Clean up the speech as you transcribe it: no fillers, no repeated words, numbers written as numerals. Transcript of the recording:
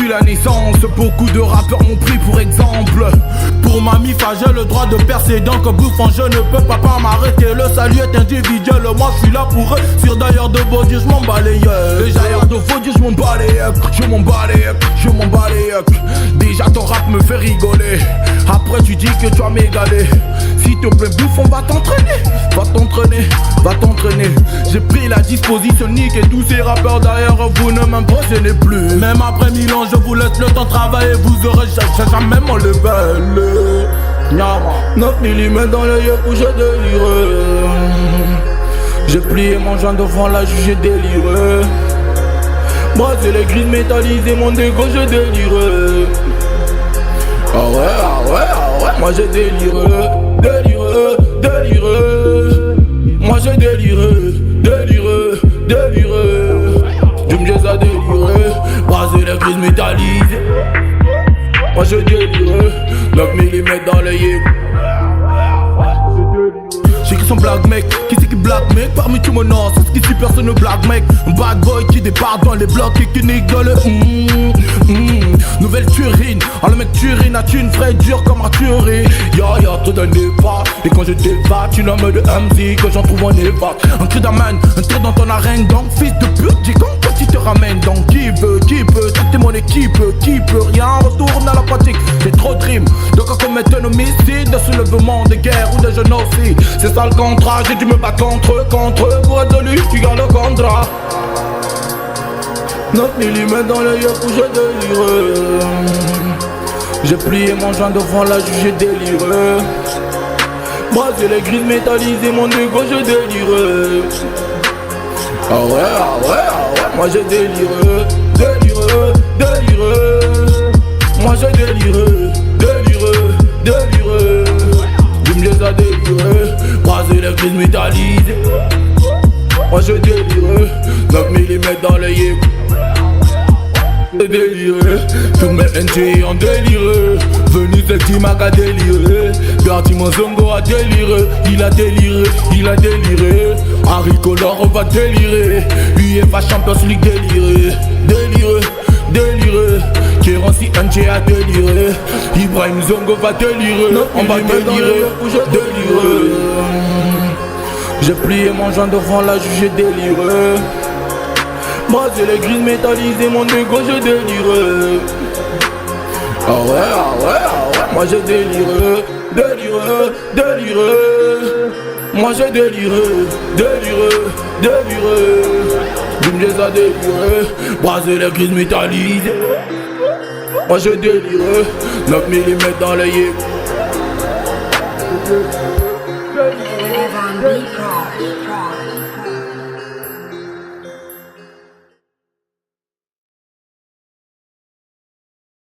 depuis la naissance. Beaucoup de rappeurs m'ont pris pour exemple. Pour ma mifa j'ai le droit de percer, donc bouffant je ne peux pas m'arrêter. Le salut est individuel, moi je suis là pour eux. Sur d'ailleurs de beaux dieux je m'en bats les yeux. Les ailleurs de faux dieux je m'en bats les yeux. Je m'en bats les yeux, je m'en bats les yeux. Déjà ton rap me fait rigoler. Après tu dis que tu as m'égalé. S'il te plaît bouffon va t'entraîner. Va t'entraîner, va t'entraîner. J'ai pris la disposition, nique et tous ces rappeurs derrière vous ne m'impressionnez plus. Même après 1000 ans je vous laisse le temps de travailler. Vous aurez jamais mon level. 9 mm dans l'œil où je délire. J'ai plié mon joint devant la juge, j'ai déliré. Moi c'est les grises métallisées, mon dégo je délire. Ah ouais, ah ouais, ah ouais. Moi j'ai déliré, déliré, déliré. Moi j'ai déliré, déliré, déliré. Tu me dis à délirer. Moi c'est les grises métallisées. Moi j'ai déliré. 9 mm dans l'œil. J'ai qui sont black mec, qui c'est qui black mec? Parmi tout mon nom, c'est ce qui suit personne ne black mec. Un bad boy qui débarque dans les blocs et qui nique dans le Nouvelle turine, oh le mec turine, as-tu une vraie dure comme Arthurie? Y'a trop d'un débat, et quand je débat, tu nommes de MC que j'en trouve en évade. Un cri d'amène, un trait dans ton arène, donc fils de pute, dis quand tu te ramènes. Donc qui peut, traiter mon équipe, qui peut rien, retourne à la pratique. J'ai trop de rimes, de quoi commettre un homicide, de soulèvement, de guerre ou de génocide. C'est ça le contrat, j'ai dû me battre contre eux pour être celui qui garde le contrat. 9 mm dans l'œil où je délire. J'ai plié mon joint devant la juge, j'ai déliré. Moi c'est les grises métallisées, mon dégo je délire. Ah ouais, ah ouais, ah ouais. Moi j'ai déliré, déliré, déliré. Moi j'ai déliré, déliré, déliré. Je me les a déliré. Moi c'est les grises métallisées. Moi j'ai déliré. 9 mm dans l'œil. Déliré, tous mes NG ont déliré. Venu ce qui m'a qu'à délirer. Bertie mon zongo a déliré. Il a déliré, il a déliré. Harry Color va délirer. UEFA Champions League déliré. Déliré, déliré. Kéransi NG a déliré. Ibrahim Zongo va délirer. On va délirer, déliré. J'ai plié mon joint devant la juge, j'ai déliré. Moi c'est les grises métallisées, mon dégo je délire. Ah ouais, ah ouais, ah ouais. Moi j'ai déliré, déliré, déliré. Moi j'ai déliré, déliré, déliré. Je me les a déliré. Moi c'est les grises métallisées. Moi j'ai déliré. 9 mm dans l'œil. Evan B. Pro.